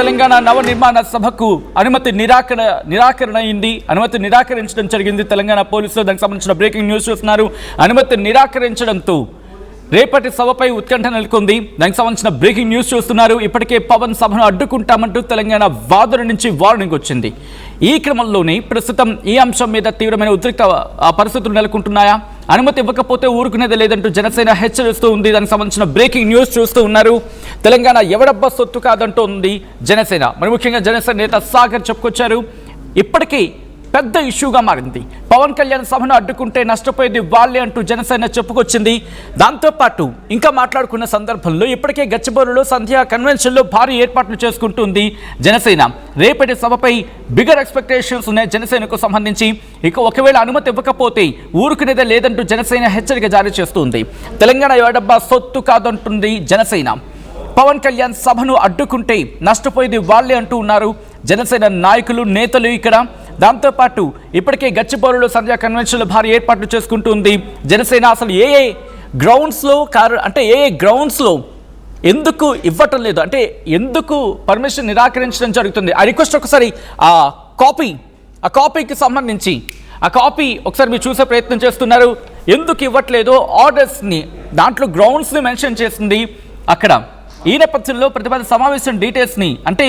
తెలంగాణ నవనిర్మాణ సభకు అనుమతి నిరాకరణ అయింది. అనుమతి నిరాకరించడం జరిగింది తెలంగాణ పోలీసులు. దానికి సంబంధించిన బ్రేకింగ్ న్యూస్ చూస్తున్నారు. అనుమతి నిరాకరించడంతో రేపటి సభపై ఉత్కంఠ నెలకొంది. దానికి సంబంధించిన బ్రేకింగ్ న్యూస్ చూస్తున్నారు. ఇప్పటికే పవన్ సభను అడ్డుకుంటామంటూ తెలంగాణ వాదుల నుంచి వార్నింగ్ వచ్చింది. ఈ క్రమంలోనే ప్రస్తుతం ఈ అంశం మీద తీవ్రమైన ఉద్రిక్త పరిస్థితులు నెలకొంటున్నాయా? అనుమతి ఇవ్వకపోతే ఊరుకునేది లేదంటూ జనసేన హెచ్చరిస్తూ ఉంది. దానికి సంబంధించిన బ్రేకింగ్ న్యూస్ చూస్తూ ఉన్నారు. తెలంగాణ ఎవడబ్బా సొత్తు కాదంటూ ఉంది జనసేన. మరి ముఖ్యంగా జనసేన నేత సాగర్ చెప్పుకొచ్చారు. ఇప్పటికీ పెద్ద ఇష్యూగా మారింది. పవన్ కళ్యాణ్ సభను అడ్డుకుంటే నష్టపోయేది వాళ్ళే అంటూ జనసేన చెప్పుకొచ్చింది. దాంతోపాటు ఇంకా మాట్లాడుకున్న సందర్భంలో ఇప్పటికే గచ్చిబౌలిలో సంధ్యా కన్వెన్షన్లో భారీ ఏర్పాట్లు చేసుకుంటుంది జనసేన. రేపటి సభపై బిగర్ ఎక్స్పెక్టేషన్స్ ఉన్నాయి జనసేనకు సంబంధించి. ఇక ఒకవేళ అనుమతి ఇవ్వకపోతే ఊరుకునేదే లేదంటూ జనసేన హెచ్చరిక జారీ చేస్తుంది. తెలంగాణ ఎవడబ్బా సొత్తు కాదంటుంది జనసేన. పవన్ కళ్యాణ్ సభను అడ్డుకుంటే నష్టపోయేది వాళ్ళే అంటూ ఉన్నారు జనసేన నాయకులు, నేతలు ఇక్కడ. దాంతోపాటు ఇప్పటికే గచ్చిబౌలిలో సంధ్యా కన్వెన్షన్లో భారీ ఏర్పాట్లు చేసుకుంటుంది జనసేన. అసలు ఏ గ్రౌండ్స్లో ఎందుకు ఇవ్వటం లేదు, అంటే ఎందుకు పర్మిషన్ నిరాకరించడం జరుగుతుంది? ఆ రిక్వెస్ట్ ఒకసారి ఆ కాపీకి సంబంధించి ఆ కాపీ ఒకసారి మీరు చూసే ప్రయత్నం చేస్తున్నారు. ఎందుకు ఇవ్వట్లేదు ఆర్డర్స్ని, దాంట్లో గ్రౌండ్స్ని మెన్షన్ చేసింది అక్కడ. ఈ నేపథ్యంలో ప్రతిపాదన సమావేశం డీటెయిల్స్ని, అంటే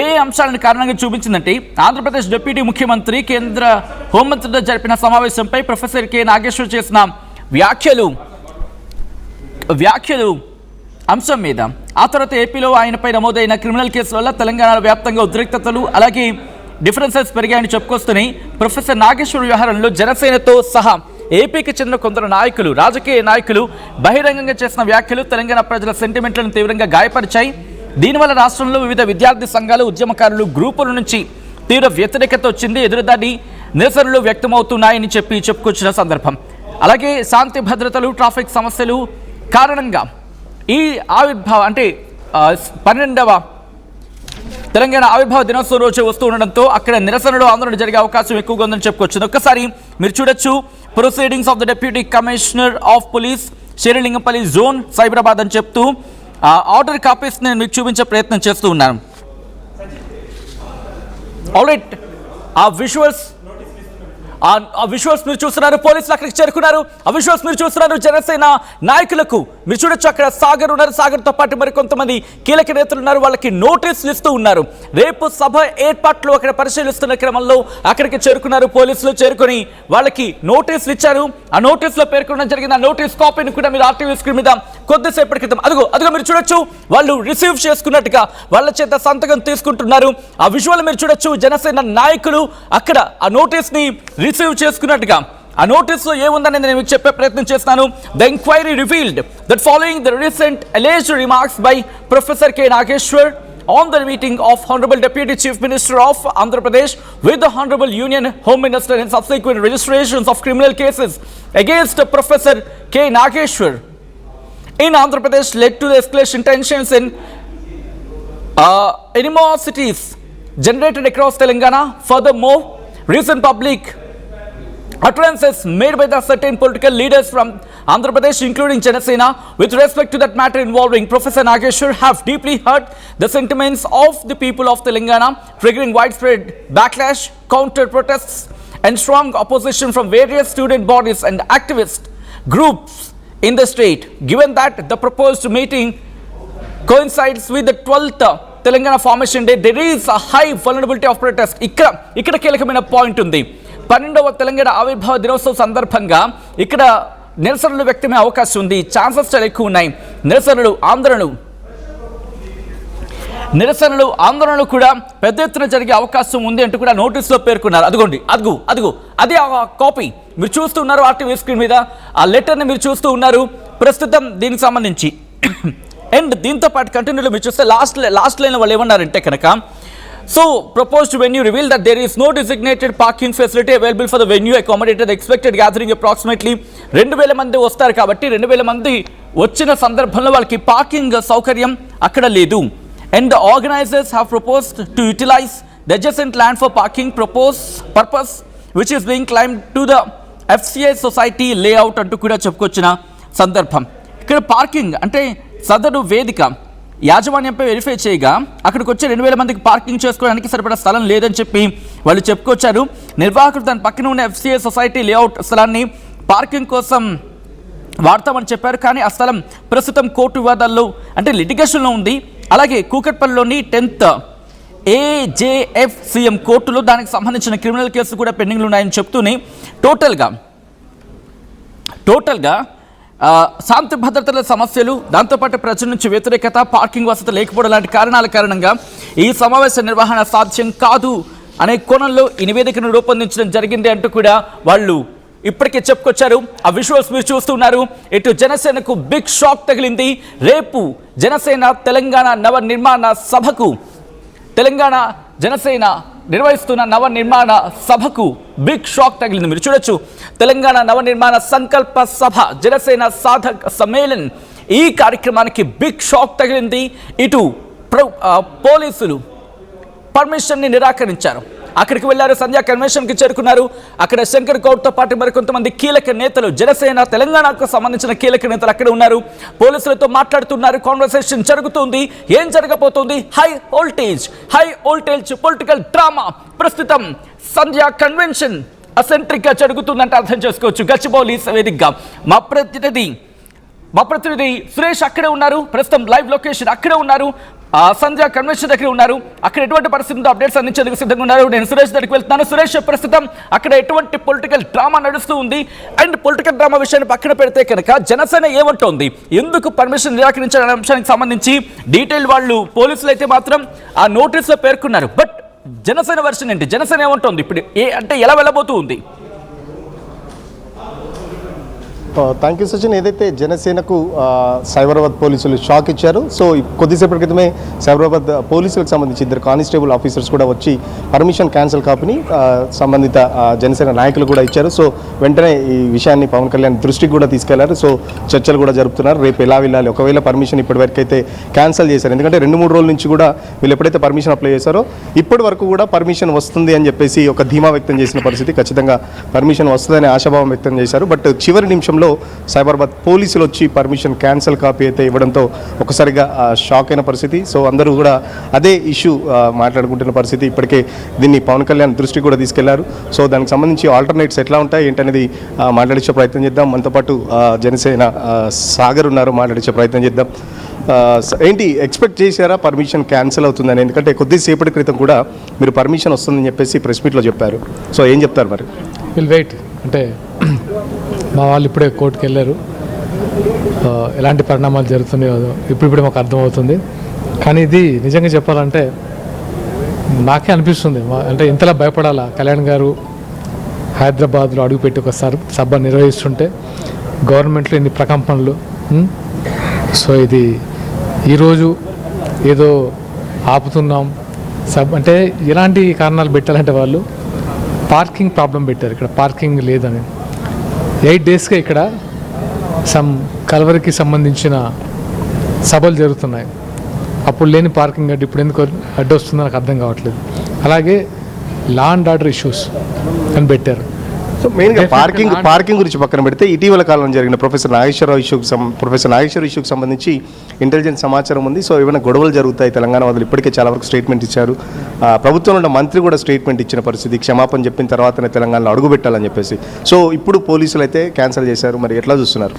ఏ అంశాలను కారణంగా చూపించిందంటే ఆంధ్రప్రదేశ్ డిప్యూటీ ముఖ్యమంత్రి కేంద్ర హోంమంత్రితో జరిపిన సమావేశంపై ప్రొఫెసర్ కె నాగేశ్వర్ చేసిన వ్యాఖ్యలు అంశం మీద. ఆ తర్వాత ఏపీలో ఆయనపై నమోదైన క్రిమినల్ కేసుల వల్ల తెలంగాణ వ్యాప్తంగా ఉద్రిక్తతలు అలాగే డిఫరెన్సెస్ పెరిగాయని చెప్పుకొస్తున్నాయి. ప్రొఫెసర్ నాగేశ్వర్ వ్యవహారంలో జనసేనతో సహా ఏపీకి చెందిన కొందరు నాయకులు, రాజకీయ నాయకులు బహిరంగంగా చేసిన వ్యాఖ్యలు తెలంగాణ ప్రజల సెంటిమెంట్లను తీవ్రంగా గాయపరిచాయి. దీనివల్ల రాష్ట్రంలో వివిధ విద్యార్థి సంఘాలు, ఉద్యమకారులు గ్రూపుల నుంచి తీవ్ర వ్యతిరేకత వచ్చింది. ఎదురుదాడి నిరసనలు వ్యక్తమవుతున్నాయని చెప్పుకొచ్చిన సందర్భం. అలాగే శాంతి భద్రతలు, ట్రాఫిక్ సమస్యలు కారణంగా ఈ ఆవిర్భావం, అంటే 12వ తెలంగాణ ఆవిర్భావ దినోత్సవం రోజు వస్తూ ఉండడంతో అక్కడ నిరసనలు, ఆందోళన జరిగే అవకాశం ఎక్కువగా ఉందని చెప్పుకొచ్చింది. ఒక్కసారి మీరు చూడొచ్చు proceedings of the deputy commissioner of police Serilingampally zone Cyberabad అని చెప్తూ ఆర్డర్ కాపీస్ నేను మీకు చూపించే ప్రయత్నం చేస్తూ ఉన్నాను. ఆల్రైట్, ఆ విజువల్స్ మీరు చూస్తున్నారు. పోలీసులు అక్కడికి చేరుకున్నారు. ఆ విజువల్స్ మీరు చూస్తున్నారు. జనసేన నాయకులకు మీరు చూడొచ్చు, అక్కడ సాగర్ ఉన్నారు. సాగర్తో పాటు మరి కొంతమంది కీలక నేతలు ఉన్నారు. వాళ్ళకి నోటీసులు ఇస్తూ ఉన్నారు. రేపు సభ ఏర్పాట్లు అక్కడ పరిశీలిస్తున్న క్రమంలో అక్కడికి చేరుకున్నారు పోలీసులు. చేరుకొని వాళ్ళకి నోటీసులు ఇచ్చారు. ఆ నోటీసులో పేర్కొనడం జరిగింది. ఆ నోటీస్ కాపీని కూడా మీరు ఆర్టీవీ స్క్రీన్ మీద కొద్దిసేపటి క్రితం అదిగో మీరు చూడొచ్చు, వాళ్ళు రిసీవ్ చేసుకున్నట్టుగా వాళ్ళ చేత సంతకం తీసుకుంటున్నారు. ఆ విజువల్ మీరు చూడొచ్చు. జనసేన నాయకులు అక్కడ ఆ నోటీస్ని రిసీవ్ చేసుకున్నట్టుగా. ఆ నోటీసులో ఏముందని నేను మీకు చెప్పే ప్రయత్నం చేస్తాను. The enquiry revealed that following the recent alleged remarks by Professor K. Nageshwar on the meeting of Honorable Deputy Chief Minister of Andhra Pradesh with the Honorable Union Home Minister and subsequent registrations of criminal cases against Professor K. Nageshwar in Andhra Pradesh led to the escalation tensions in animosities generated across Telangana. Furthermore, recent public utterances made by the certain political leaders from Andhra Pradesh, including Janasena, with respect to that matter involving Professor Nageshwar, have deeply hurt the sentiments of the people of Telangana, triggering widespread backlash, counter protests, and strong opposition from various student bodies and activist groups in the state. Given that the proposed meeting coincides with the 12th Telangana Formation Day, there is a high vulnerability of protest. ఇక్కడ కీలకమైన point ఉంది. 12వ తెలంగాణ ఆవిర్భావ దినోత్సవం సందర్భంగా ఇక్కడ నిరసనలు వ్యక్తమయ్యే అవకాశం ఉంది. ఛాన్సెస్ చాలా ఎక్కువ ఉన్నాయి. నిరసనలు ఆందోళనలు కూడా పెద్ద ఎత్తున జరిగే అవకాశం ఉంది అంటూ కూడా నోటీసులో పేర్కొన్నారు. అదిగో అదే ఆ కాపీ మీరు చూస్తూ ఉన్నారు. ఆర్టీవీ స్క్రీన్ మీద ఆ లెటర్ని మీరు చూస్తూ ఉన్నారు ప్రస్తుతం దీనికి సంబంధించి. అండ్ దీంతో పాటు కంటిన్యూలో మీరు చూస్తే లాస్ట్ లైన్ వాళ్ళు ఏమన్నారంటే కనుక, so proposed venue revealed that there is no designated parking facility available for the venue accommodated the expected gathering approximately 2000 మంది వస్తారు కాబట్టి 2000 మంది వచ్చిన సందర్భంలో వాళ్ళకి పార్కింగ్ సౌకర్యం అక్కడ లేదు. And the organizers have proposed to utilize the adjacent land for parking purpose which is being claimed to the FCI society layout అంటూ కూడా చెప్పుకొచ్చిన సందర్భం. ఇక్కడ పార్కింగ్ అంటే సదరు వేదిక యాజమాన్యంపై వెరిఫై చేయగా అక్కడికి వచ్చి 2,000 మందికి పార్కింగ్ చేసుకోవడానికి సరిపడా స్థలం లేదని చెప్పి వాళ్ళు చెప్పుకొచ్చారు. నిర్వాహకులు దాని పక్కన ఉన్న FCA సొసైటీ లేఅవుట్ స్థలాన్ని పార్కింగ్ కోసం వాడతామని చెప్పారు. కానీ ఆ స్థలం ప్రస్తుతం కోర్టు వివాదాల్లో అంటే లిటిగేషన్లో ఉంది. అలాగే కూకట్పల్లిలోని 10th AJFCM కోర్టులో దానికి సంబంధించిన క్రిమినల్ కేసులు కూడా పెండింగ్లు ఉన్నాయని చెప్తూనే టోటల్గా శాంతి భద్రతల సమస్యలు, దాంతోపాటు ప్రజల నుంచి వ్యతిరేకత, పార్కింగ్ వసతి లేకపోవడం లాంటి కారణాల కారణంగా ఈ సమావేశ నిర్వహణ సాధ్యం కాదు అనే కోణంలో ఈ నివేదికను రూపొందించడం జరిగింది అంటూ కూడా వాళ్ళు ఇప్పటికే చెప్పుకొచ్చారు. ఆ విజువల్స్ మీరు చూస్తున్నారు. ఇటు జనసేనకు బిగ్ షాక్ తగిలింది. రేపు జనసేన తెలంగాణ నవనిర్మాణ సభకు జనసేన నిర్వహిస్తున్న నవనిర్మాణ సభకు బిగ్ షాక్ తగిలింది. మీరు చూడొచ్చు, తెలంగాణ నవనిర్మాణ సంకల్ప సభ జనసేన సాధక సమ్మేళన్ ఈ కార్యక్రమానికి బిగ్ షాక్ తగిలింది. ఇటు పోలీసులు పర్మిషన్ని నిరాకరించారు. అక్కడికి వెళ్లారు, సంధ్యా కన్వెన్షన్కి చేరుకున్నారు. అక్కడ శంకర్ గౌడ్తో పాటు మరికొంతమంది కీలక నేతలు, జనసేన తెలంగాణకు సంబంధించిన కీలక నేతలు అక్కడ ఉన్నారు. పోలీసులతో మాట్లాడుతున్నారు. కాన్వర్సేషన్ జరుగుతుంది. ఏం జరగబోతుంది? హై వోల్టేజ్ పొలిటికల్ డ్రామా ప్రస్తుతం సంధ్యా కన్వెన్షన్ అసెంట్రిక్ గా జరుగుతుందంటే అర్థం చేసుకోవచ్చు. గచ్చిబౌలి వేదికగా మా ప్రతినిధి సురేష్ అక్కడే ఉన్నారు. ప్రస్తుతం లైవ్ లొకేషన్ అక్కడే ఉన్నారు. సంధ్యా కన్వెన్షన్ దగ్గర ఉన్నారు. అక్కడ ఎటువంటి పరిస్థితుల్లో అప్డేట్స్ అందించేందుకు సిద్ధంగా ఉన్నారు. నేను సురేష్ దగ్గరికి వెళ్తున్నాను. సురేష్, ప్రస్తుతం అక్కడ ఎటువంటి పొలిటికల్ డ్రామా నడుస్తూ ఉంది? అండ్ పొలిటికల్ డ్రామా విషయాన్ని పక్కన పెడితే కనుక జనసేన ఏమంటోంది? ఎందుకు పర్మిషన్ నిరాకరించాలనే అంశానికి సంబంధించి డీటెయిల్ వాళ్ళు పోలీసులు అయితే మాత్రం ఆ నోటీసులో పేర్కొన్నారు. బట్ జనసేన వర్షన్ ఏంటి? జనసేన ఏమంటోంది ఇప్పుడు? అంటే ఎలా వెళ్ళబోతూ ఉంది? Thank you Sachin. ఏదైతే జనసేనకు సైబరాబాద్ పోలీసులు షాక్ ఇచ్చారు. సో కొద్దిసేపటి క్రితమే సైబరాబాద్ పోలీసులకు సంబంధించి 2 కానిస్టేబుల్ ఆఫీసర్స్ కూడా వచ్చి పర్మిషన్ క్యాన్సిల్ కాపీని సంబంధిత జనసేన నాయకులు కూడా ఇచ్చారు. సో వెంటనే ఈ విషయాన్ని పవన్ కళ్యాణ్ దృష్టికి కూడా తీసుకెళ్లారు. సో చర్చలు కూడా జరుపుతున్నారు. రేపు ఎలా వెళ్ళాలి, ఒకవేళ పర్మిషన్ ఇప్పటివరకు అయితే క్యాన్సిల్ చేశారు. ఎందుకంటే 2-3 రోజుల నుంచి కూడా వీళ్ళు ఎప్పుడైతే పర్మిషన్ అప్లై చేశారో ఇప్పటి వరకు కూడా పర్మిషన్ వస్తుంది అని చెప్పేసి ఒక ధీమా వ్యక్తం చేసిన పరిస్థితి. ఖచ్చితంగా పర్మిషన్ వస్తుందని ఆశాభావం వ్యక్తం చేశారు. బట్ చివరి నిమిషంలో సైబరాబాద్ పోలీసులు వచ్చి పర్మిషన్ క్యాన్సిల్ కాపీ అయితే ఇవ్వడంతో ఒకసారిగా షాక్ అయిన పరిస్థితి. సో అందరూ కూడా అదే ఇష్యూ మాట్లాడుకుంటున్న పరిస్థితి. ఇప్పటికే దీన్ని పవన్ కళ్యాణ్ దృష్టికి కూడా తీసుకెళ్లారు. సో దానికి సంబంధించి ఆల్టర్నేట్స్ ఎట్లా ఉంటాయి ఏంటనేది మాట్లాడించే ప్రయత్నం చేద్దాం. మనతో పాటు జనసేన సాగర్ ఉన్నారు, మాట్లాడించే ప్రయత్నం చేద్దాం. ఏంటి ఎక్స్పెక్ట్ చేశారా పర్మిషన్ క్యాన్సిల్ అవుతుందని? ఎందుకంటే కొద్దిసేపటి క్రితం కూడా మీరు పర్మిషన్ వస్తుందని చెప్పేసి ప్రెస్ మీట్లో చెప్పారు. సో ఏం చెప్తారు మరి? Will wait. అంటే మా వాళ్ళు ఇప్పుడే కోర్టుకు వెళ్ళారు. ఎలాంటి పరిణామాలు జరుగుతున్నాయో ఇప్పుడు మాకు అర్థమవుతుంది. కానీ ఇది నిజంగా చెప్పాలంటే నాకే అనిపిస్తుంది, అంటే ఇంతలా భయపడాలా? కళ్యాణ్ గారు హైదరాబాద్లో అడుగుపెట్టి ఒక సభ నిర్వహిస్తుంటే గవర్నమెంట్లో ఇన్ని ప్రకంపనలు. సో ఇది ఈరోజు ఏదో ఆపుతున్నాం అంటే ఎలాంటి కారణాలు పెట్టాలంటే వాళ్ళు పార్కింగ్ ప్రాబ్లం పెట్టారు. ఇక్కడ పార్కింగ్ లేదని 8 డేస్గా ఇక్కడ కలవరికి సంబంధించిన సభలు జరుగుతున్నాయి. అప్పుడు లేని పార్కింగ్ అడ్డు ఇప్పుడు ఎందుకు అడ్డు వస్తుందో నాకు అర్థం కావట్లేదు. అలాగే లా అండ్ ఆర్డర్ ఇష్యూస్ అని పెట్టారు. సో మెయిన్గా పార్కింగ్ గురించి పక్కన పెడితే ఇటీవల కాలంలో జరిగిన ప్రొఫెసర్ నాగేశ్వరరావు ఇష్యూకి సంబంధించి ఇంటెలిజెన్స్ సమాచారం ఉంది. సో ఏమైనా గొడవలు జరుగుతాయి తెలంగాణ వాళ్ళు ఇప్పటికే చాలా వరకు స్టేట్మెంట్ ఇచ్చారు. ప్రభుత్వంలో ఉన్న మంత్రి కూడా స్టేట్మెంట్ ఇచ్చిన పరిస్థితి, క్షమాపణ చెప్పిన తర్వాతనే తెలంగాణలో అడుగు పెట్టాలని చెప్పేసి. సో ఇప్పుడు పోలీసులు అయితే క్యాన్సిల్ చేశారు. మరి ఎట్లా చూస్తున్నారు?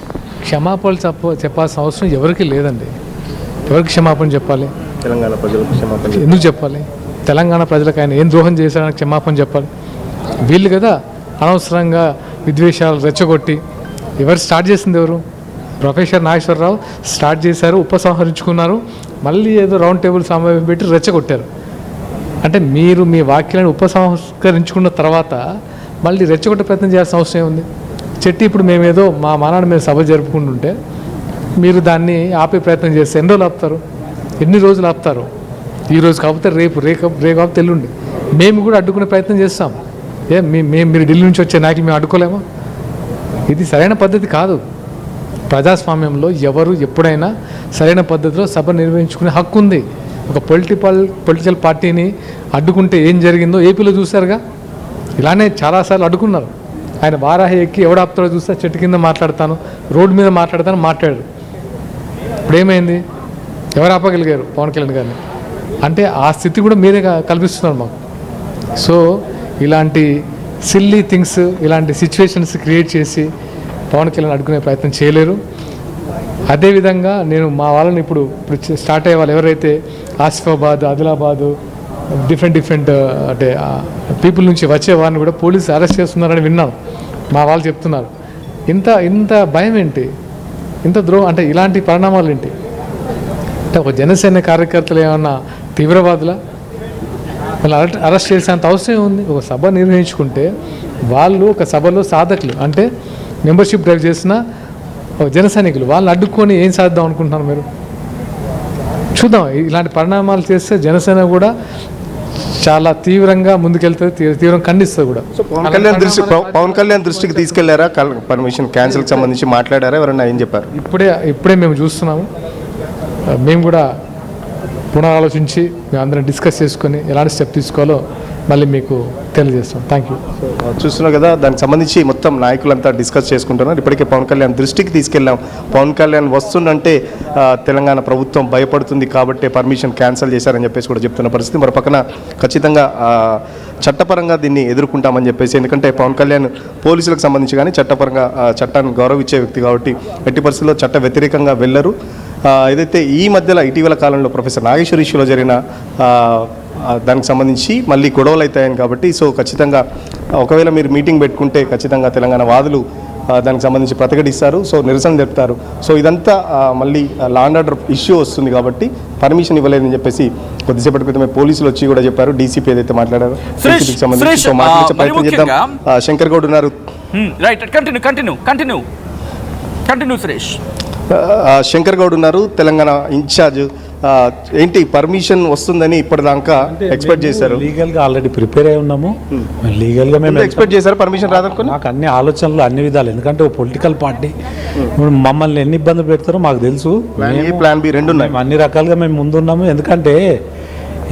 క్షమాపణలు చెప్పాల్సిన అవసరం ఎవరికి లేదండి. ఎవరికి క్షమాపణ చెప్పాలి? తెలంగాణ ప్రజలకు క్షమాపణ ఎందుకు చెప్పాలి? తెలంగాణ ప్రజలకు ఆయన ఏం ద్రోహం చేశారని క్షమాపణ చెప్పాలి? వీళ్ళు కదా అనవసరంగా విద్వేషాలు రెచ్చగొట్టి. ఎవరు స్టార్ట్ చేసింది? ఎవరు? ప్రొఫెసర్ నాగేశ్వరరావు స్టార్ట్ చేశారు, ఉపసంహరించుకున్నారు, మళ్ళీ ఏదో రౌండ్ టేబుల్ సమావేశం పెట్టి రెచ్చగొట్టారు. అంటే మీరు మీ వాక్యాలను ఉపసంహరించుకున్న తర్వాత మళ్ళీ రెచ్చగొట్టే ప్రయత్నం చేయాల్సిన అవసరం ఏముంది? చెట్టి ఇప్పుడు మేమేదో మా మానాడు మేము సభ జరుపుకుంటుంటే మీరు దాన్ని ఆపే ప్రయత్నం చేస్తే ఎన్ని రోజులు ఆపుతారు? ఎన్ని రోజులు ఆపుతారు? ఈరోజు కాకపోతే రేపు కాకపోతే ఎల్లుండి మేము కూడా అడ్డుకునే ప్రయత్నం చేస్తాం. మీరు ఢిల్లీ నుంచి వచ్చే నాయకులు మేము అడ్డుకోలేమా? ఇది సరైన పద్ధతి కాదు. ప్రజాస్వామ్యంలో ఎవరు ఎప్పుడైనా సరైన పద్ధతిలో సభ నిర్వహించుకునే హక్కు ఉంది. ఒక పొలిటికల్ పార్టీని అడ్డుకుంటే ఏం జరిగిందో ఏపీలో చూశారుగా. ఇలానే చాలాసార్లు అడ్డుకున్నారు. ఆయన వారాహి ఎక్కి ఎవడు ఆపుతాడో చూస్తే చెట్టు కింద మాట్లాడతాను, రోడ్డు మీద మాట్లాడతాను మాట్లాడారు. ఇప్పుడు ఏమైంది? ఎవరు ఆపగలిగారు పవన్ కళ్యాణ్ గారిని? అంటే ఆ స్థితి కూడా మీరే కల్పిస్తున్నారు మాకు. సో ఇలాంటి సిల్లీ థింగ్స్, ఇలాంటి సిచ్యువేషన్స్ క్రియేట్ చేసి పవన్ కళ్యాణ్ అడ్డుకునే ప్రయత్నం చేయలేరు. అదేవిధంగా నేను మా వాళ్ళని ఇప్పుడు స్టార్ట్ అయ్యే వాళ్ళు ఎవరైతే ఆసిఫాబాద్, ఆదిలాబాదు, డిఫరెంట్ అంటే పీపుల్ నుంచి వచ్చే వారిని కూడా పోలీసు అరెస్ట్ చేస్తున్నారని విన్నాను. మా వాళ్ళు చెప్తున్నారు. ఇంత భయం ఏంటి? ఇంత ద్రోహం అంటే ఇలాంటి పరిణామాలు ఏంటి? అంటే ఒక జనసేన కార్యకర్తలు ఏమన్నా తీవ్రవాదులా? వాళ్ళు అరెస్ట్ చేసేంత అవసరం ఉంది. ఒక సభ నిర్వహించుకుంటే వాళ్ళు ఒక సభలో సాధకులు, అంటే మెంబర్షిప్ డ్రైవ్ చేసిన జన సైనికులు, వాళ్ళని అడ్డుకొని ఏం సాధిద్దాం అనుకుంటున్నారు మీరు? చూద్దాం. ఇలాంటి పరిణామాలు చేస్తే జనసేన కూడా చాలా తీవ్రంగా ముందుకెళ్తుంది, తీవ్రంగా ఖండిస్తుంది కూడా. సో పవన్ కళ్యాణ్ దృష్టికి తీసుకెళ్లారా? పర్మిషన్ క్యాన్సిల్కి సంబంధించి మాట్లాడారా? ఎవరన్నా ఏం చెప్పారు? ఇప్పుడే మేము చూస్తున్నాము. మేము కూడా పునరాలోచించి మేము అందరం డిస్కస్ చేసుకొని ఎలాంటి స్టెప్ తీసుకోవాలో మళ్ళీ మీకు తెలియజేస్తాం. Thank you. చూస్తున్నాం కదా, దానికి సంబంధించి మొత్తం నాయకులంతా డిస్కస్ చేసుకుంటున్నారు. ఇప్పటికే పవన్ కళ్యాణ్ దృష్టికి తీసుకెళ్ళాం. పవన్ కళ్యాణ్ వస్తుందంటే తెలంగాణ ప్రభుత్వం భయపడుతుంది కాబట్టి పర్మిషన్ క్యాన్సిల్ చేశారని చెప్పేసి కూడా చెప్తున్న పరిస్థితి. మరో పక్కన ఖచ్చితంగా చట్టపరంగా దీన్ని ఎదుర్కొంటామని చెప్పేసి, ఎందుకంటే పవన్ కళ్యాణ్ పోలీసులకు సంబంధించి కానీ చట్టపరంగా చట్టాన్ని గౌరవించే వ్యక్తి కాబట్టి ఎట్టి పరిస్థితుల్లో చట్ట వ్యతిరేకంగా వెళ్ళరు. ఏదైతే ఈ మధ్యలో ఇటీవల కాలంలో ప్రొఫెసర్ నాగేశ్వర్ ఇష్యూలో జరిగిన దానికి సంబంధించి మళ్ళీ గొడవలు అవుతాయని కాబట్టి, సో ఖచ్చితంగా ఒకవేళ మీరు మీటింగ్ పెట్టుకుంటే ఖచ్చితంగా తెలంగాణ వాదులు దానికి సంబంధించి ప్రతిఘటిస్తారు, సో నిరసన జరుపుతారు. సో ఇదంతా మళ్ళీ లా అండ్ ఆర్డర్ ఇష్యూ వస్తుంది కాబట్టి పర్మిషన్ ఇవ్వలేదని చెప్పేసి కొద్దిసేపటి క్రితమే పోలీసులు వచ్చి కూడా చెప్పారు. డీసీపీ ఏదైతే మాట్లాడారో డీసీపీకి సంబంధించి మాట్లాడే ప్రయత్నం చేద్దాం. శంకర్ గౌడ్ ఉన్నారు. సురేష్. శంకర్ గౌడ్ ఉన్నారు, తెలంగాణ ఇన్ఛార్జ్. ఏంటి పర్మిషన్ వస్తుందని ఇప్పటిదాకా ఎక్స్పెక్ట్ చేశారు? లీగల్గా ఆల్రెడీ ప్రిపేర్ అయి ఉన్నాము. లీగల్గా మేము ఎక్స్పెక్ట్ చేశారు పర్మిషన్ రాదనుకుని? నాకు అన్ని ఆలోచనలు అన్ని విధాలు, ఎందుకంటే ఒక పొలిటికల్ పార్టీ మమ్మల్ని ఎన్ని ఇబ్బందులు పెడతారో మాకు తెలుసు. ప్లాన్ బి రెండు ఉన్నాయి. అన్ని రకాలుగా మేము ముందున్నాము. ఎందుకంటే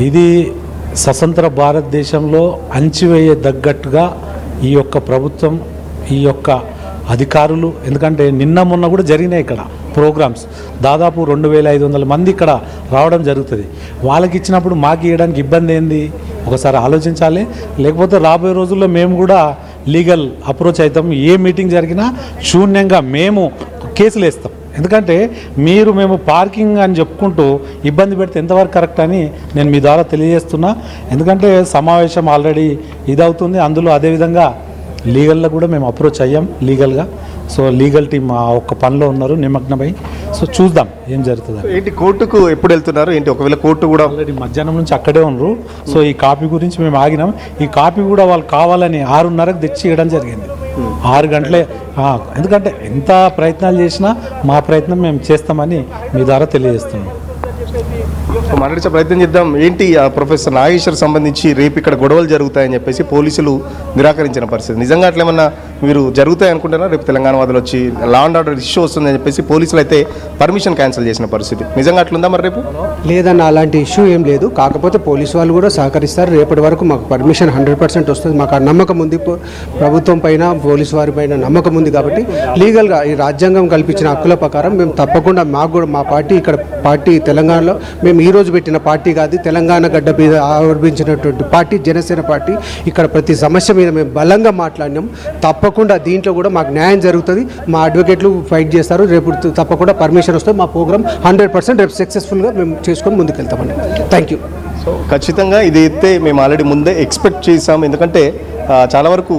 ఇది స్వతంత్ర భారతదేశంలో అంచివేయ తగ్గట్టుగా ఈ యొక్క ప్రభుత్వం, ఈ యొక్క అధికారులు, ఎందుకంటే నిన్న మొన్న కూడా జరిగినాయి ఇక్కడ ప్రోగ్రామ్స్. దాదాపు 2500 మంది ఇక్కడ రావడం జరుగుతుంది. వాళ్ళకి ఇచ్చినప్పుడు మాకు ఇవ్వడానికి ఇబ్బంది ఏంది? ఒకసారి ఆలోచించాలి. లేకపోతే రాబోయే రోజుల్లో మేము కూడా లీగల్ అప్రోచ్ అవుతాం. ఏ మీటింగ్ జరిగినా శూన్యంగా మేము కేసులు వేస్తాం. ఎందుకంటే మేము పార్కింగ్ అని చెప్పుకుంటూ ఇబ్బంది పెడితే ఎంతవరకు కరెక్ట్ అని నేను మీ ద్వారా తెలియజేస్తున్నా. ఎందుకంటే సమావేశం ఆల్రెడీ ఇదవుతుంది. అందులో అదేవిధంగా లీగల్లో కూడా మేము అప్రోచ్ అయ్యాం లీగల్గా. సో లీగల్ టీమ్ ఆ ఒక్క పనిలో ఉన్నారు నిమగ్నమై. సో చూద్దాం ఏం జరుగుతుంది. ఏంటి కోర్టుకు ఎప్పుడు వెళ్తున్నారు ఏంటి? ఒకవేళ కోర్టు కూడా ఆల్రెడీ మధ్యాహ్నం నుంచి అక్కడే ఉన్నారు. సో ఈ కాపీ గురించి మేము ఆగినాం. ఈ కాపీ కూడా వాళ్ళు కావాలని 6:30కు తెచ్చి ఇవ్వడం జరిగింది. 6 గంటలే. ఎందుకంటే ఎంత ప్రయత్నాలు చేసినా మా ప్రయత్నం మేము చేస్తామని మీ ద్వారా తెలియజేస్తున్నాం. మాట్లాడే ప్రయత్నం చేద్దాం. ఏంటి ప్రొఫెసర్ నాగేశ్వర్ సంబంధించి రేపు ఇక్కడ గొడవలు జరుగుతాయని చెప్పేసి పోలీసులు నిరాకరించిన పరిస్థితి. నిజంగా అట్లేమన్నా మీరు జరుగుతాయి అనుకుంటున్నారా? రేపు తెలంగాణ వాదులు వచ్చి లా అండ్ ఆర్డర్ ఇష్యూ వస్తుందని చెప్పేసి పోలీసులు అయితే పర్మిషన్ క్యాన్సిల్ చేసిన పరిస్థితి. నిజంగా అట్లుందా మరి రేపు? లేదన్న, అలాంటి ఇష్యూ ఏం లేదు. కాకపోతే పోలీసు వాళ్ళు కూడా సహకరిస్తారు. రేపటి వరకు మాకు పర్మిషన్ 100% వస్తుంది. మాకు ఆ నమ్మకం ఉంది. ప్రభుత్వం పైన, పోలీసు వారి పైన నమ్మకం ఉంది. కాబట్టి లీగల్గా ఈ రాజ్యాంగం కల్పించిన హక్కుల ప్రకారం మేము తప్పకుండా మాకు కూడా మా పార్టీ ఇక్కడ పార్టీ తెలంగాణలో మేము ఈరోజు పెట్టిన పార్టీ కాదు, తెలంగాణ గడ్డ మీద ఆవిర్భించినటువంటి పార్టీ జనసేన పార్టీ. ఇక్కడ ప్రతి సమస్య మీద మేము బలంగా మాట్లాడినాం. తప్పకుండా దీంట్లో కూడా మాకు న్యాయం జరుగుతుంది. మా అడ్వకేట్లు ఫైట్ చేస్తారు. రేపు తప్పకుండా పర్మిషన్ వస్తుంది. మా ప్రోగ్రామ్ 100% రేపు సక్సెస్ఫుల్గా మేము చేసుకొని ముందుకెళ్తామండి. Thank you. సో ఖచ్చితంగా ఇదైతే మేము ఆల్రెడీ ముందే ఎక్స్పెక్ట్ చేసాం. ఎందుకంటే చాలా వరకు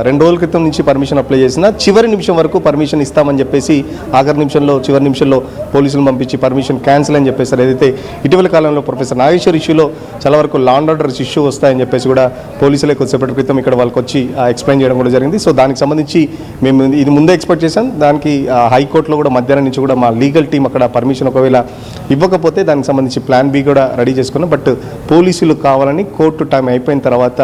2 రోజుల క్రితం నుంచి పర్మిషన్ అప్లై చేసిన చివరి నిమిషం వరకు పర్మిషన్ ఇస్తామని చెప్పేసి చివరి నిమిషంలో పోలీసులు పంపించి పర్మిషన్ క్యాన్సిల్ అని చెప్పేసి, ఏదైతే ఇటీవల కాలంలో ప్రొఫెసర్ నాగేశ్వర్ ఇష్యూలో చాలా వరకు లా అండ్ ఆర్డర్ ఇష్యూ వస్తాయని చెప్పేసి కూడా పోలీసులే కొద్దిసేపటి క్రితం ఇక్కడ వాళ్ళకి వచ్చి ఎక్స్ప్లెయిన్ చేయడం కూడా జరిగింది. సో దానికి సంబంధించి మేము ఇది ముందే ఎక్స్పెక్ట్ చేశాం. దానికి హైకోర్టులో కూడా మధ్యాహ్నం నుంచి కూడా మా లీగల్ టీం అక్కడ పర్మిషన్ ఒకవేళ ఇవ్వకపోతే దానికి సంబంధించి ప్లాన్ బి కూడా రెడీ చేసుకున్నాం. బట్ పోలీసులు కావాలని కోర్టు టైం అయిపోయిన తర్వాత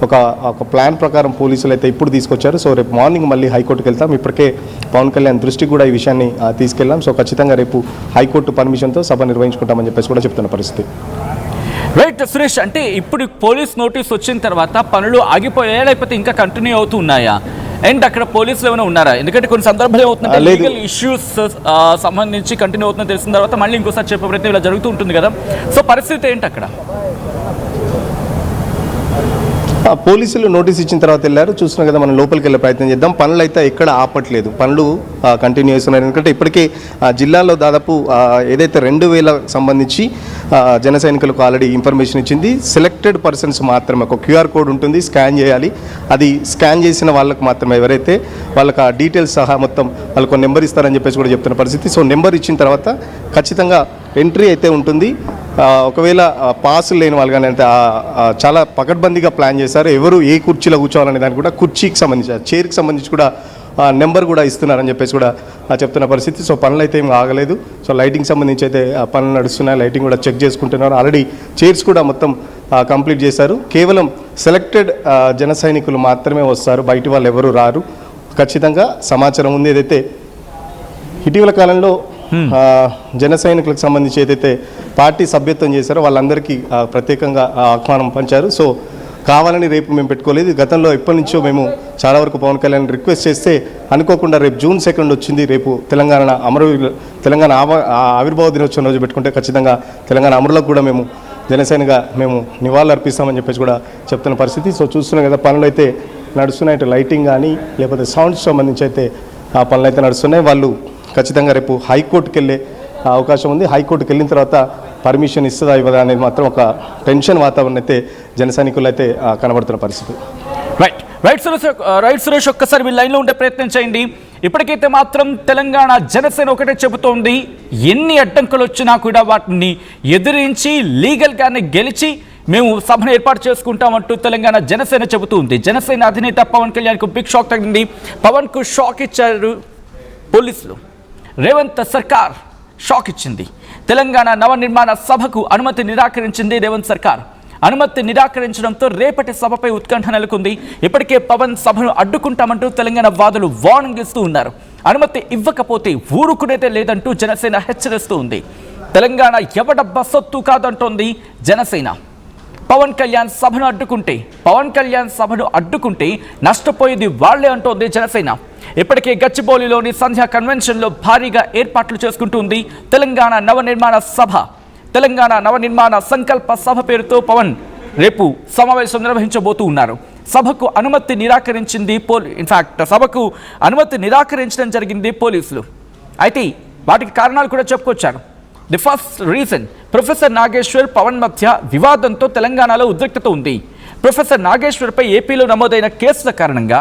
ఒక ప్లాన్ ప్రకారం పోలీసులు అయితే ఇప్పుడు తీసుకొచ్చారు. సో రేపు మార్నింగ్ మళ్ళీ హైకోర్టుకి వెళ్తాం. ఇప్పటికే పవన్ కళ్యాణ్ దృష్టికి కూడా ఈ విషయాన్ని తీసుకెళ్ళాం. సో ఖచ్చితంగా రేపు హైకోర్టు పర్మిషన్తో సభ నిర్వహించుకుంటామని చెప్పేసి కూడా చెప్తున్న పరిస్థితి. రైట్ సురేష్, అంటే ఇప్పుడు పోలీస్ నోటీస్ వచ్చిన తర్వాత పనులు ఆగిపోయాయా లేకపోతే ఇంకా కంటిన్యూ అవుతూ ఉన్నాయా? అండ్ అక్కడ పోలీసులు ఏమైనా ఉన్నారా? ఎందుకంటే కొన్ని సందర్భాలు ఏమవుతుందంటే లేదు. లీగల్ ఇష్యూస్ సంబంధించి కంటిన్యూ అవుతుందని తెలిసిన తర్వాత మళ్ళీ ఇంకోసారి చెప్పే ప్రయత్నం ఇలా జరుగుతూ ఉంటుంది కదా, సో పరిస్థితి ఏంటి అక్కడ? పోలీసులు నోటీస్ ఇచ్చిన తర్వాత వెళ్ళారు, చూస్తున్నాం కదా, మనం లోపలికి వెళ్ళే ప్రయత్నం చేద్దాం. పనులు అయితే ఎక్కడ ఆపట్లేదు, పనులు కంటిన్యూ చేస్తున్నారు. ఎందుకంటే ఇప్పటికే జిల్లాలో దాదాపు ఏదైతే 2000 సంబంధించి జన సైనికులకు ఆల్రెడీ ఇన్ఫర్మేషన్ ఇచ్చింది. సెలెక్టెడ్ పర్సన్స్ మాత్రమే ఒక క్యూఆర్ కోడ్ ఉంటుంది, స్కాన్ చేయాలి. అది స్కాన్ చేసిన వాళ్ళకు మాత్రమే, ఎవరైతే వాళ్ళకి ఆ డీటెయిల్స్ సహా మొత్తం వాళ్ళకు నెంబర్ ఇస్తారని చెప్పేసి కూడా చెప్తున్న పరిస్థితి. సో నెంబర్ ఇచ్చిన తర్వాత ఖచ్చితంగా ఎంట్రీ అయితే ఉంటుంది. ఒకవేళ పాసులు లేని వాళ్ళు కానీ అంటే చాలా పకడ్బందీగా ప్లాన్ చేశారు. ఎవరు ఏ కుర్చీలో కూర్చోవాలనే దానికి కూడా కుర్చీకి సంబంధించి చైర్కి సంబంధించి కూడా నెంబర్ కూడా ఇస్తున్నారని చెప్పేసి కూడా చెప్తున్న పరిస్థితి. సో పనులు అయితే ఏం ఆగలేదు. సో లైటింగ్ సంబంధించి అయితే పనులు నడుస్తున్నాయి, లైటింగ్ కూడా చెక్ చేసుకుంటున్నారు. ఆల్రెడీ చైర్స్ కూడా మొత్తం కంప్లీట్ చేశారు. కేవలం సెలెక్టెడ్ జన సైనికులు మాత్రమే వస్తారు, బయట వాళ్ళు ఎవరు రారు. ఖచ్చితంగా సమాచారం ఉంది. ఏదైతే ఇటీవల కాలంలో జన సైనికులకు సంబంధించి ఏదైతే పార్టీ సభ్యత్వం చేశారో వాళ్ళందరికీ ప్రత్యేకంగా ఆహ్వానం పంచారు. సో కావాలని రేపు మేము పెట్టుకోలేదు. గతంలో ఎప్పటి నుంచో మేము చాలా వరకు పవన్ కళ్యాణ్ రిక్వెస్ట్ చేస్తే అనుకోకుండా రేపు June 2 వచ్చింది. రేపు తెలంగాణ ఆవిర్భావ దినోత్సవం రోజు పెట్టుకుంటే ఖచ్చితంగా తెలంగాణ అమరులకు కూడా మేము జనసేనగా మేము నివాళులు అర్పిస్తామని చెప్పేసి కూడా చెప్తున్న పరిస్థితి. సో చూస్తున్నాం కదా, పనులు అయితే నడుస్తున్నాయి. ఇటు లైటింగ్ కానీ లేకపోతే సౌండ్స్ సంబంధించి అయితే ఆ పనులు అయితే నడుస్తున్నాయి. వాళ్ళు ఖచ్చితంగా రేపు హైకోర్టుకి వెళ్ళే అవకాశం ఉంది. హైకోర్టుకి వెళ్ళిన తర్వాత పర్మిషన్ ఇస్తుందా ఇవ్వదా అనేది మాత్రం ఒక టెన్షన్ వాతావరణం అయితే జన సైనికులు అయితే కనబడుతున్న పరిస్థితి. రైట్ సురేష్, ఒక్కసారి మీ లైన్లో ఉండే ప్రయత్నం చేయండి. ఇప్పటికైతే మాత్రం తెలంగాణ జనసేన ఒకటే చెబుతోంది, ఎన్ని అడ్డంకులు వచ్చినా కూడా వాటిని ఎదిరించి లీగల్గానే గెలిచి మేము సభను ఏర్పాటు చేసుకుంటామంటూ తెలంగాణ జనసేన చెబుతుంది. జనసేన అధినేత పవన్ కళ్యాణ్కు బిగ్ షాక్ తగ్గింది. పవన్కు షాక్ ఇచ్చారు పోలీసులు. రేవంత్ సర్కార్ షాక్ ఇచ్చింది. తెలంగాణ నవనిర్మాణ సభకు అనుమతి నిరాకరించింది రేవంత్ సర్కార్. అనుమతి నిరాకరించడంతో రేపటి సభపై ఉత్కంఠ నెలకొంది. ఇప్పటికే పవన్ సభను అడ్డుకుంటామంటూ తెలంగాణ వాదులు వార్నింగ్ ఇస్తూ ఉన్నారు. అనుమతి ఇవ్వకపోతే ఊరుకునేదే లేదంటూ జనసేన హెచ్చరిస్తూ ఉంది. తెలంగాణ ఎవడబ్బా సొత్తు కాదంటోంది జనసేన. పవన్ కళ్యాణ్ సభను అడ్డుకుంటే నష్టపోయేది వాళ్లే అంటోంది జనసేన. ఇప్పటికే గచ్చిబౌలిలోని సంధ్యా కన్వెన్షన్లో భారీగా ఏర్పాట్లు చేసుకుంటుంది తెలంగాణ నవనిర్మాణ సభ. తెలంగాణ నవనిర్మాణ సంకల్ప సభ పేరుతో పవన్ రేపు సమావేశం నిర్వహించబోతూ ఉన్నారు. సభకు అనుమతి నిరాకరించడం జరిగింది పోలీసులు. అయితే వాటికి కారణాలు కూడా చెప్పుకొచ్చారు. The first reason, professor Nageshwar Pawan మధ్య వివాదంతో తెలంగాణలో ఉద్రిక్తత ఉంది. ప్రొఫెసర్ నాగేశ్వర్పై ఏపీలో నమోదైన కేసుల కారణంగా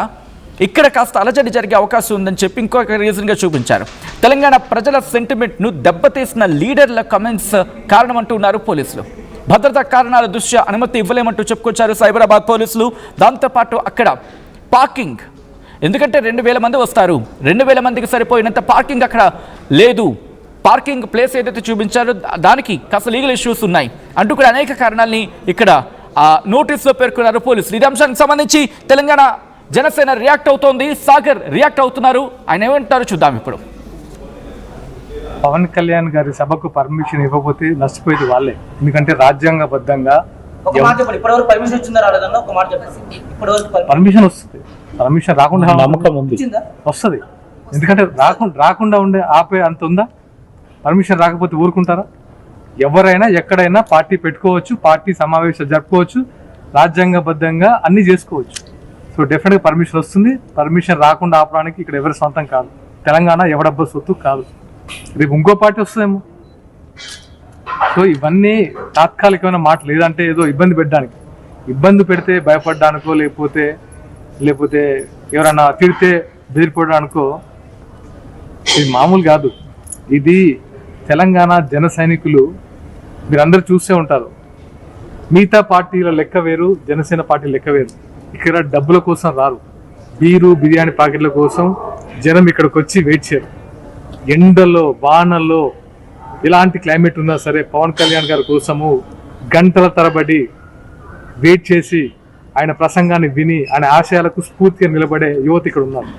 ఇక్కడ కాస్త అలజడి జరిగే అవకాశం ఉందని చెప్పి ఇంకొక రీజన్గా చూపించారు. తెలంగాణ ప్రజల సెంటిమెంట్ను దెబ్బతీసిన లీడర్ల కమెంట్స్ కారణమంటూ ఉన్నారు పోలీసులు. భద్రతా కారణాల దృష్ట్యా అనుమతి ఇవ్వలేమంటూ చెప్పుకొచ్చారు సైబరాబాద్ పోలీసులు. దాంతోపాటు అక్కడ పార్కింగ్, ఎందుకంటే 2000 మంది వస్తారు, 2000 మందికి సరిపోయినంత పార్కింగ్ అక్కడ లేదు. పార్కింగ్ ప్లేస్ ఏదైతే చూపించారో దానికి కాస్త లీగల్ ఇష్యూస్ ఉన్నాయి అంటూ కూడా అనేక కారణాలని ఇక్కడ నోటీసులో పేర్కొన్నారు పోలీసులు. ఈ అంశానికి సంబంధించి తెలంగాణ జనసేన రియాక్ట్ అవుతోంది. సాగర్ రియాక్ట్ అవుతున్నారు. ఆయన ఏమంటారో చూద్దాం ఇప్పుడు. పవన్ కళ్యాణ్ గారి సభకు పర్మిషన్ ఇవ్వకపోతే నష్టపోయేది వాళ్ళే. ఎందుకంటే రాజ్యాంగబద్ధంగా పర్మిషన్ వస్తుంది. పర్మిషన్ రాకుండా నమ్మకం ఉంది, వస్తుంది. ఎందుకంటే రాకుండా ఉండే ఆపే అంత ఉందా? పర్మిషన్ రాకపోతే ఊరుకుంటారా? ఎవరైనా ఎక్కడైనా పార్టీ పెట్టుకోవచ్చు, పార్టీ సమావేశాలు జరుపుకోవచ్చు, రాజ్యాంగబద్ధంగా అన్ని చేసుకోవచ్చు. సో డెఫినెట్గా పర్మిషన్ వస్తుంది. పర్మిషన్ రాకుండా ఆపడానికి ఇక్కడ ఎవరి సొంతం కాదు. తెలంగాణ ఎవడబ్బా సొత్తు కాదు. రేపు ఇంకో పార్టీ వస్తుందేమో. సో ఇవన్నీ తాత్కాలికమైన మాటలు, లేదంటే ఏదో ఇబ్బంది పెట్టడానికి, ఇబ్బంది పెడితే భయపడడానికో లేకపోతే ఎవరైనా తిడితే బెదిరిపోవడానికో ఇది మామూలు కాదు. ఇది తెలంగాణ జన సైనికులు మీరందరూ చూసే ఉంటారు. మిగతా పార్టీల లెక్క వేరు, జనసేన పార్టీ లెక్క వేరు. ఇక్కడ డబ్బుల కోసం రారు, బీరు బిర్యానీ ప్యాకెట్ల కోసం జనం ఇక్కడికి వచ్చి వెయిట్ చేయరు. ఎండలో వానల్లో ఎలాంటి క్లైమేట్ ఉన్నా సరే పవన్ కళ్యాణ్ గారి కోసము గంటల తరబడి వెయిట్ చేసి ఆయన ప్రసంగాన్ని విని ఆయన ఆశయాలకు స్ఫూర్తిగా నిలబడే యువత ఇక్కడ ఉన్నారు.